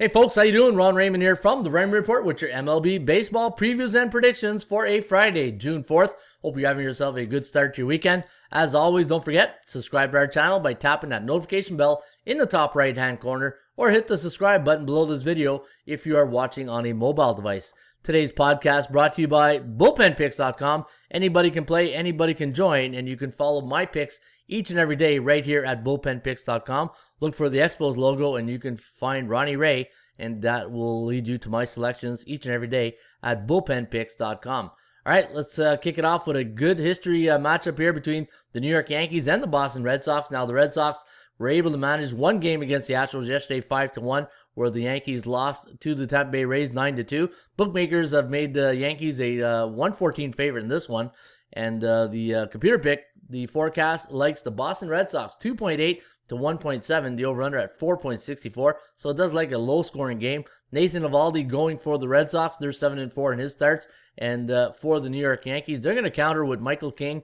Hey folks, how you doing? Ron Raymond here from the Raymond Report with your MLB Baseball previews and predictions for a Friday, June 4th. Hope you're having yourself a good start to your weekend. As always, don't forget, subscribe to our channel by tapping that notification bell in the top right-hand corner or hit the subscribe button below this video if you are watching on a mobile device. Today's podcast brought to you by bullpenpicks.com. Anybody can play, anybody can join, and you can follow my picks each and every day right here at bullpenpicks.com. Look for the Expos logo and you can find Ronnie Ray, and that will lead you to my selections each and every day at bullpenpicks.com. All right, let's kick it off with a good history matchup here between the New York Yankees and the Boston Red Sox. Now, the Red Sox were able to manage one game against the Astros yesterday, 5-1, where the Yankees lost to the Tampa Bay Rays 9-2. Bookmakers have made the Yankees a 114 favorite in this one, and the computer pick, the forecast, likes the Boston Red Sox 2.8 to 1.7, the over-under at 4.64, so it does like a low-scoring game. Nathan Eovaldi going for the Red Sox. They're 7-4 in his starts, and for the New York Yankees, they're going to counter with Michael King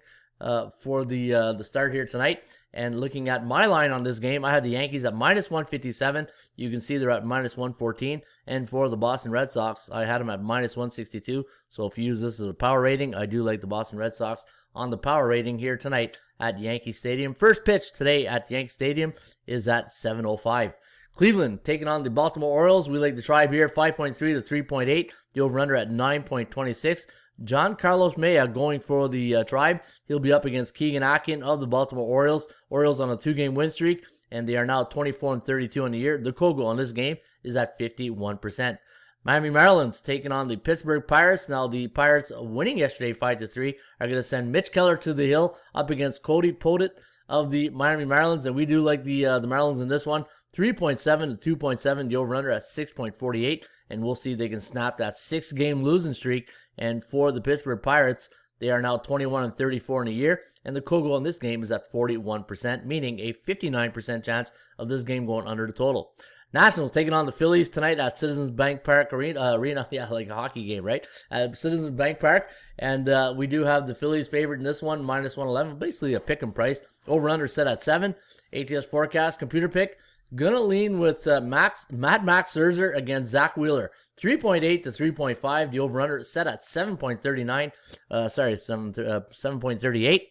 for the start here tonight. And looking at my line on this game, I had the Yankees at minus 157. You can see they're at minus 114. And for the Boston Red Sox, I had them at minus 162. So if you use this as a power rating, I do like the Boston Red Sox on the power rating here tonight at Yankee Stadium. First pitch today at Yankee Stadium is at 7:05. Cleveland taking on the Baltimore Orioles. We like the Tribe here, 5.3 to 3.8. The over-under at 9.26. John Carlos Maya going for the Tribe. He'll be up against Keegan Akin of the Baltimore Orioles. Orioles on a 2-game win streak, and they are now 24-32 on the year. The Kogo on this game is at 51%. Miami Marlins taking on the Pittsburgh Pirates. Now, the Pirates winning yesterday 5-3 are going to send Mitch Keller to the hill up against Cody Podet of the Miami Marlins, and we do like the Marlins in this one. 3.7 to 2.7, the over-under at 6.48, and we'll see if they can snap that 6-game losing streak. And for the Pittsburgh Pirates, they are now 21-34 in a year, and the Kogo on this game is at 41%, meaning a 59% chance of this game going under the total. Nationals taking on the Phillies tonight at Citizens Bank Park Arena, yeah, like a hockey game, right? At Citizens Bank Park, and we do have the Phillies favorite in this one, minus 111, basically a pick 'em price. Over-under set at 7. ATS forecast, computer pick, gonna lean with Max Scherzer against Zach Wheeler. 3.8 to 3.5. The over-under set at 7.39. 7.38.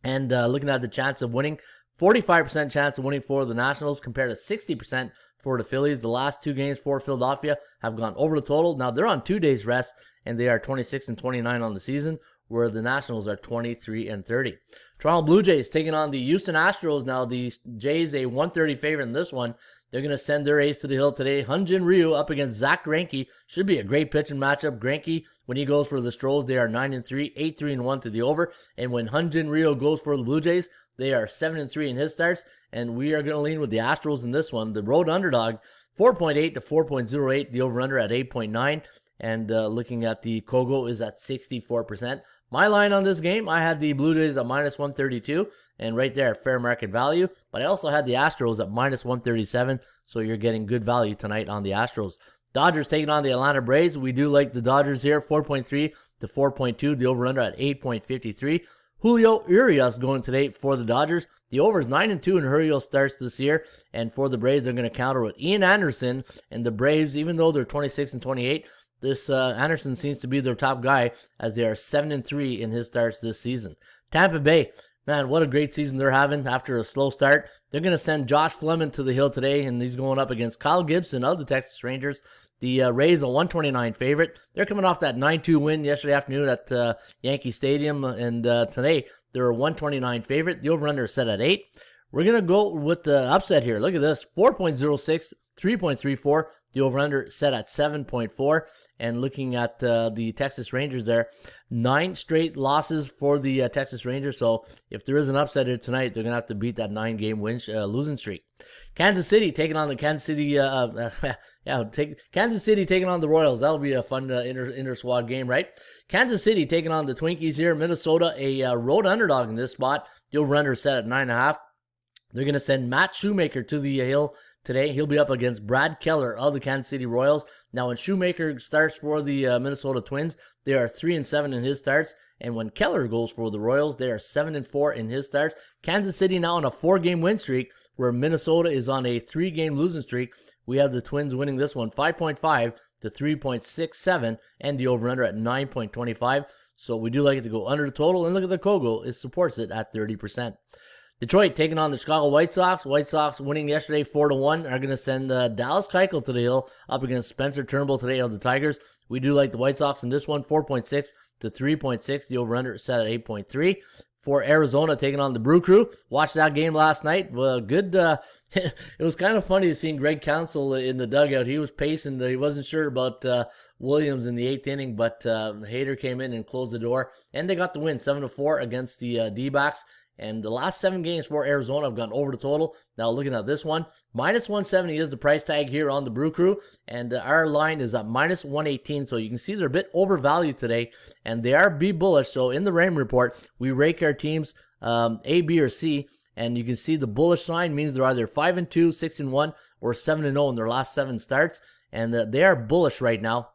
And looking at the chance of winning, 45% chance of winning for the Nationals compared to 60% for the Phillies. The last 2 games for Philadelphia have gone over the total. Now they're on 2 days rest, and they are 26-29 on the season, where the Nationals are 23-30. Toronto Blue Jays taking on the Houston Astros. Now the Jays a 130 favorite in this one. They're going to send their ace to the hill today. Hyun-Jin Ryu up against Zach Greinke. Should be a great pitching matchup. Greinke, when he goes for the Stros, they are 9-3, 8-3-1 to the over. And when Hyun-Jin Ryu goes for the Blue Jays, they are 7-3 in his starts. And we are going to lean with the Astros in this one. The road underdog, 4.8 to 4.08. The over-under at 8.9. And looking at the Kogo is at 64%. My line on this game, I had the Blue Jays at minus 132, and right there, fair market value. But I also had the Astros at minus 137, so you're getting good value tonight on the Astros. Dodgers taking on the Atlanta Braves. We do like the Dodgers here, 4.3 to 4.2, the over-under at 8.53. Julio Urias going today for the Dodgers. The over is 9-2 in Julio starts this year, and for the Braves, they're going to counter with Ian Anderson, and the Braves, even though they're 26-28, this Anderson seems to be their top guy, as they are 7-3 in his starts this season. Tampa Bay, man, what a great season they're having after a slow start. They're going to send Josh Fleming to the hill today, and he's going up against Kyle Gibson of the Texas Rangers. The Rays, a 129 favorite. They're coming off that 9-2 win yesterday afternoon at Yankee Stadium, and today they're a 129 favorite. The over-under is set at 8. We're going to go with the upset here. Look at this, 4.06, 3.34. The over-under set at 7.4. And looking at the Texas Rangers there, 9 straight losses for the Texas Rangers. So if there is an upset here tonight, they're going to have to beat that 9-game losing streak. Kansas City taking on the Kansas City taking on the Royals. That'll be a fun inter-squad game, right? Kansas City taking on the Twinkies here. Minnesota, a road underdog in this spot. The over-under is set at 9.5. They're going to send Matt Shoemaker to the hill today. He'll be up against Brad Keller of the Kansas City Royals. Now, when Shoemaker starts for the Minnesota Twins, they are 3-7 in his starts. And when Keller goes for the Royals, they are 7-4 in his starts. Kansas City now on a 4-game win streak, where Minnesota is on a 3-game losing streak, We have the Twins winning this one 5.5 to 3.67, and the over-under at 9.25. So we do like it to go under the total. And look at the Kogo, it supports it at 30%. Detroit taking on the Chicago White Sox. White Sox winning yesterday 4-1 are going to send Dallas Keuchel to the hill up against Spencer Turnbull today of the Tigers. We do like the White Sox in this one, 4.6 to 3.6. The over-under set at 8.3. For Arizona taking on the Brew Crew. Watched that game last night. Good. It was kind of funny seeing Greg Counsell in the dugout. He was pacing. He wasn't sure about Williams in the 8th inning, but Hader came in and closed the door, and they got the win 7-4 against the D-backs. And the last 7 games for Arizona have gone over the total. Now looking at this one, minus 170 is the price tag here on the Brew Crew. And our line is at minus 118. So you can see they're a bit overvalued today. And they are B bullish. So in the Raymond Report, we rake our teams A, B, or C. And you can see the bullish sign means they're either 5-2, 6-1, or 7-0 in their last 7 starts. And they are bullish right now.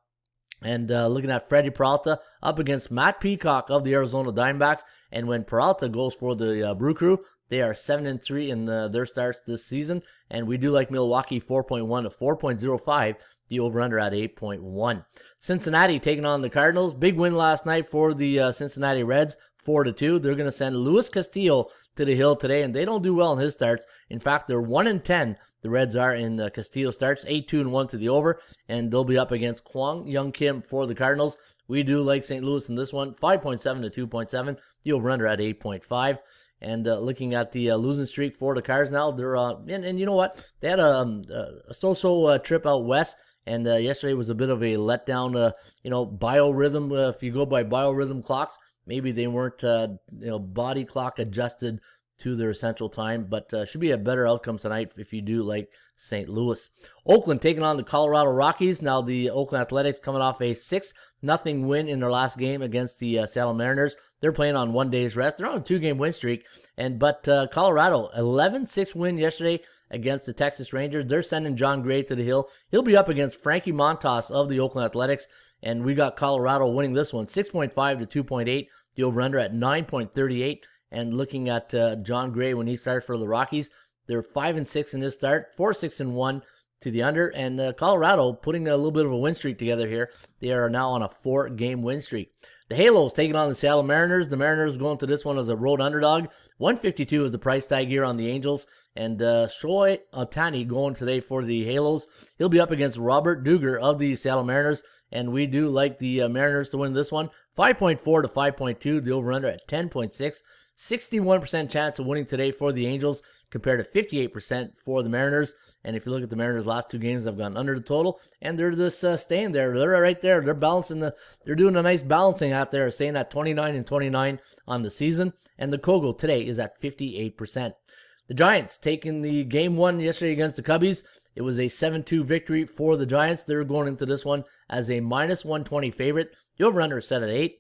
And looking at Freddie Peralta up against Matt Peacock of the Arizona Diamondbacks. And when Peralta goes for the Brew Crew, they are 7-3 in their starts this season. And we do like Milwaukee 4.1 to 4.05, the over-under at 8.1. Cincinnati taking on the Cardinals. Big win last night for the Cincinnati Reds, 4-2. They're going to send Luis Castillo to the hill today, and they don't do well in his starts. In fact, they're 1-10. The Reds are in Castillo starts, 8-2-1 to the over, and they'll be up against Kwang Young Kim for the Cardinals. We do like St. Louis in this one, 5.7 to 2.7. The over-under at 8.5. And looking at the losing streak for the Cards now, they're and you know what? They had a so-so trip out west, and yesterday was a bit of a letdown. Biorhythm. If you go by biorhythm clocks, maybe they weren't body clock adjusted to their central time, but should be a better outcome tonight if you do like St. Louis. Oakland taking on the Colorado Rockies. Now the Oakland Athletics coming off a 6-0 win in their last game against the Seattle Mariners. They're playing on 1 day's rest. They're on a 2-game win streak, but Colorado 11-6 win yesterday against the Texas Rangers. They're sending John Gray to the hill. He'll be up against Frankie Montas of the Oakland Athletics, and we got Colorado winning this one 6.5 to 2.8. The over/under at 9.38. And looking at John Gray when he started for the Rockies, they're 5-6 in this start, 4-6-1 to the under. And Colorado putting a little bit of a win streak together here. They are now on a 4-game win streak. The Halos taking on the Seattle Mariners. The Mariners going to this one as a road underdog. 152 is the price tag here on the Angels. And Shohei Ohtani going today for the Halos. He'll be up against Robert Duger of the Seattle Mariners. And we do like the Mariners to win this one. 5.4 to 5.2. The over-under at 10.6. 61% chance of winning today for the Angels compared to 58% for the Mariners. And if you look at the Mariners' last 2 games, they've gone under the total, and they're just staying there. They're right there. They're balancing they're doing a nice balancing out there, staying at 29-29 on the season. And the Kogo today is at 58%. The Giants taking the game 1 yesterday against the Cubbies. It was a 7-2 victory for the Giants. They're going into this one as a minus 120 favorite. The over-under is set at 8.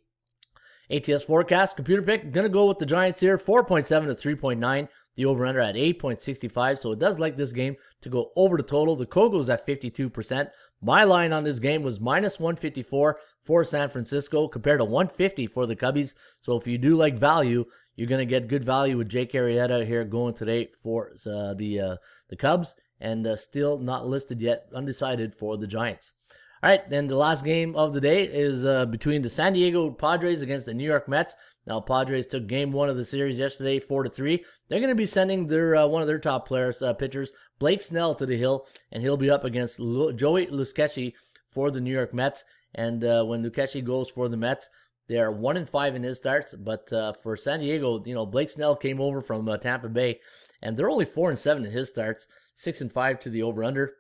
ATS forecast, computer pick, going to go with the Giants here, 4.7 to 3.9. The over-under at 8.65, so it does like this game to go over the total. The Kogo's at 52%. My line on this game was minus 154 for San Francisco compared to 150 for the Cubbies. So if you do like value, you're going to get good value with Jake Arrieta here going today for the Cubs, and still not listed yet, undecided for the Giants. All right, then the last game of the day is between the San Diego Padres against the New York Mets. Now, Padres took game 1 of the series yesterday, 4-3. They're going to be sending their one of their top players, pitchers, Blake Snell, to the hill, and he'll be up against Joey Lucchesi for the New York Mets. And when Lucchesi goes for the Mets, they are 1-5 in his starts. But for San Diego, Blake Snell came over from Tampa Bay, and they're only 4-7 in his starts, 6-5 to the over/under.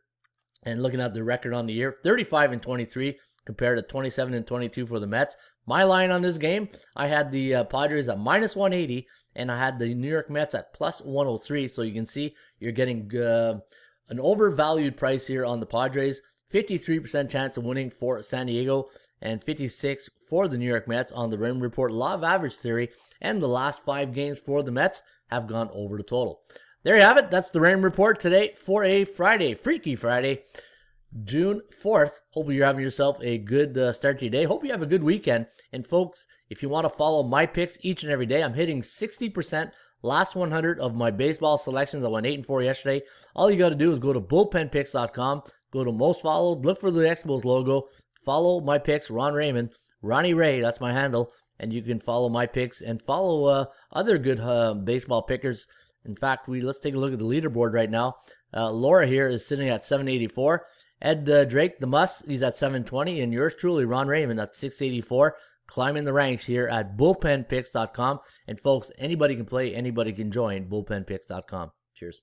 And looking at the record on the year, 35-23 compared to 27-22 for the Mets. My line on this game, I had the Padres at minus 180, and I had the New York Mets at plus 103. So you can see you're getting an overvalued price here on the Padres. 53% chance of winning for San Diego, and 56 for the New York Mets on the Raymond Report law of average theory. And the last 5 games for the Mets have gone over the total. There you have it. That's the Raymond Report today for a Friday, Freaky Friday, June 4th. Hope you're having yourself a good start to your day. Hope you have a good weekend. And folks, if you want to follow my picks each and every day, I'm hitting 60% Last 100 of my baseball selections. I went 8-4 yesterday. All you got to do is go to bullpenpicks.com, go to most followed, look for the Expos logo, follow my picks, Ron Raymond, Ronnie Ray, that's my handle, and you can follow my picks and follow other good baseball pickers. In fact, let's take a look at the leaderboard right now. Laura here is sitting at 784. Ed Drake, the Muss, he's at 720. And yours truly, Ron Raymond, at 684. Climbing the ranks here at bullpenpicks.com. And folks, anybody can play, anybody can join bullpenpicks.com. Cheers.